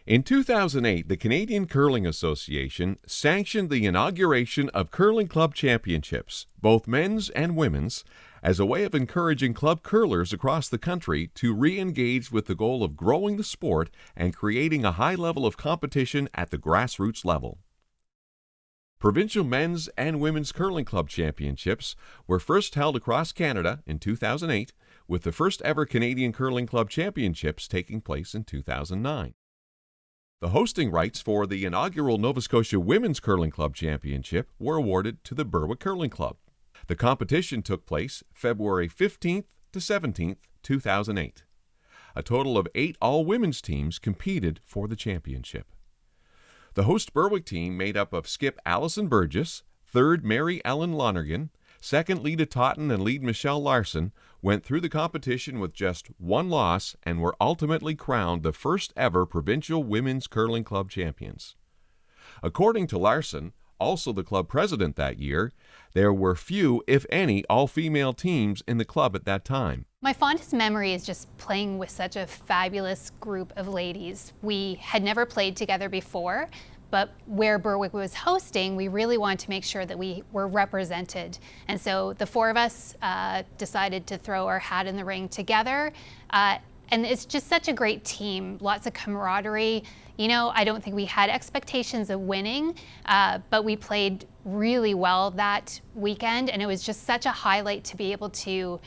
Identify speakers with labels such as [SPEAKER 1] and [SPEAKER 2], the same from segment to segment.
[SPEAKER 1] In 2008, the Canadian Curling Association sanctioned the inauguration of curling club championships, both men's and women's, as a way of encouraging club curlers across the country to re-engage with the goal of growing the sport and creating a high level of competition at the grassroots level. Provincial men's and women's curling club championships were first held across Canada in 2008, with the first ever Canadian Curling Club Championships taking place in 2009. The hosting rights for the inaugural Nova Scotia Women's Curling Club Championship were awarded to the Berwick Curling Club. The competition took place February 15th to 17th, 2008. A total of 8 all-women's teams competed for the championship. The host Berwick team, made up of skip Alison Burgess, third Mary Ellen Lonergan, second Lita Totten and lead Michelle Larson, went through the competition with just one loss and were ultimately crowned the first ever provincial women's curling club champions. According to Larson, also the club president that year, there were few, if any, all-female teams in the club at that time.
[SPEAKER 2] My fondest memory is just playing with such a fabulous group of ladies. We had never played together before, but where Berwick was hosting, we really wanted to make sure that we were represented. And so the 4 of us decided to throw our hat in the ring together. And it's just such a great team, lots of camaraderie. You know, I don't think we had expectations of winning, but we played really well that weekend, and it was just such a highlight to be able to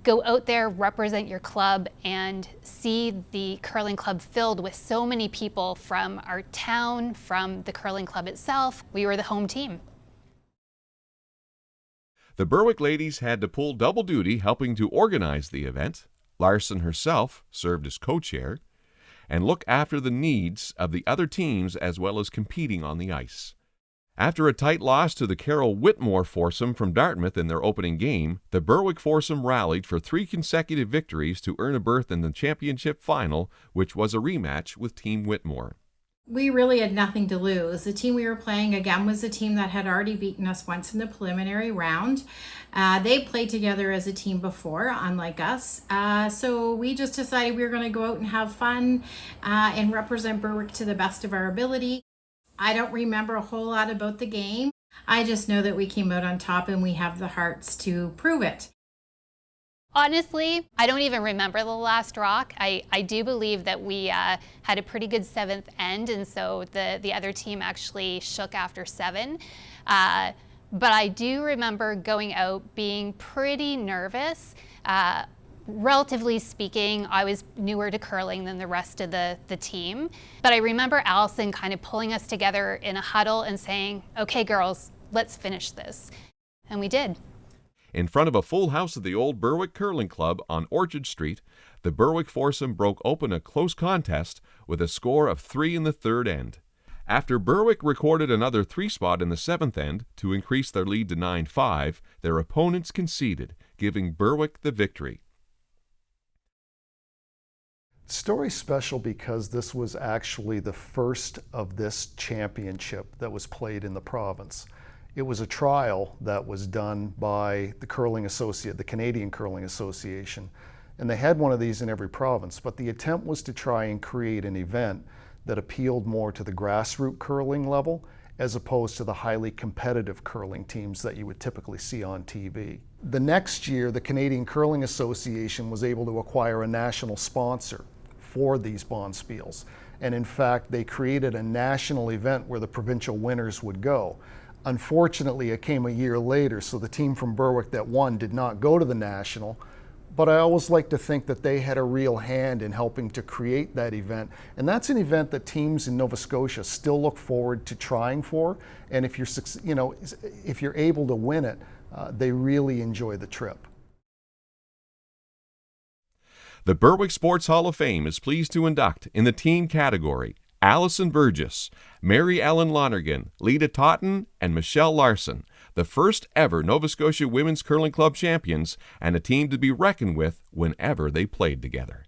[SPEAKER 2] go out there, represent your club, and see the curling club filled with so many people from our town, from the curling club itself. We were the home team.
[SPEAKER 1] The Berwick ladies had to pull double duty helping to organize the event. Larson herself served as co-chair, and look after the needs of the other teams as well as competing on the ice. After a tight loss to the Carol Whitmore foursome from Dartmouth in their opening game, the Berwick foursome rallied for 3 consecutive victories to earn a berth in the championship final, which was a rematch with Team Whitmore.
[SPEAKER 3] We really had nothing to lose. The team we were playing again was a team that had already beaten us once in the preliminary round. They played together as a team before, unlike us. So we just decided we were going to go out and have fun and represent Berwick to the best of our ability. I don't remember a whole lot about the game. I just know that we came out on top and we have the hearts to prove it.
[SPEAKER 2] Honestly, I don't even remember the last rock. I do believe that we had a pretty good 7th end, and so the other team actually shook after 7. But I do remember going out being pretty nervous. Relatively speaking, I was newer to curling than the rest of the team. But I remember Allison kind of pulling us together in a huddle and saying, "Okay, girls, let's finish this." And we did.
[SPEAKER 1] In front of a full house of the old Berwick Curling Club on Orchard Street, the Berwick foursome broke open a close contest with a score of 3 in the 3rd end. After Berwick recorded another 3 spot in the 7th end to increase their lead to 9-5, their opponents conceded, giving Berwick the victory.
[SPEAKER 4] The story's special because this was actually the first of this championship that was played in the province. It was a trial that was done by the Canadian Curling Association, and they had one of these in every province, but the attempt was to try and create an event that appealed more to the grassroots curling level as opposed to the highly competitive curling teams that you would typically see on TV. The next year, the Canadian Curling Association was able to acquire a national sponsor for these bonspiels. And in fact, they created a national event where the provincial winners would go. Unfortunately, it came a year later, so the team from Berwick that won did not go to the national, but I always like to think that they had a real hand in helping to create that event. And that's an event that teams in Nova Scotia still look forward to trying for. And if you're able to win it, they really enjoy the trip.
[SPEAKER 1] The Berwick Sports Hall of Fame is pleased to induct in the team category Alison Burgess, Mary Ellen Lonergan, Lita Totten, and Michelle Larson, the first ever Nova Scotia Women's Curling Club champions and a team to be reckoned with whenever they played together.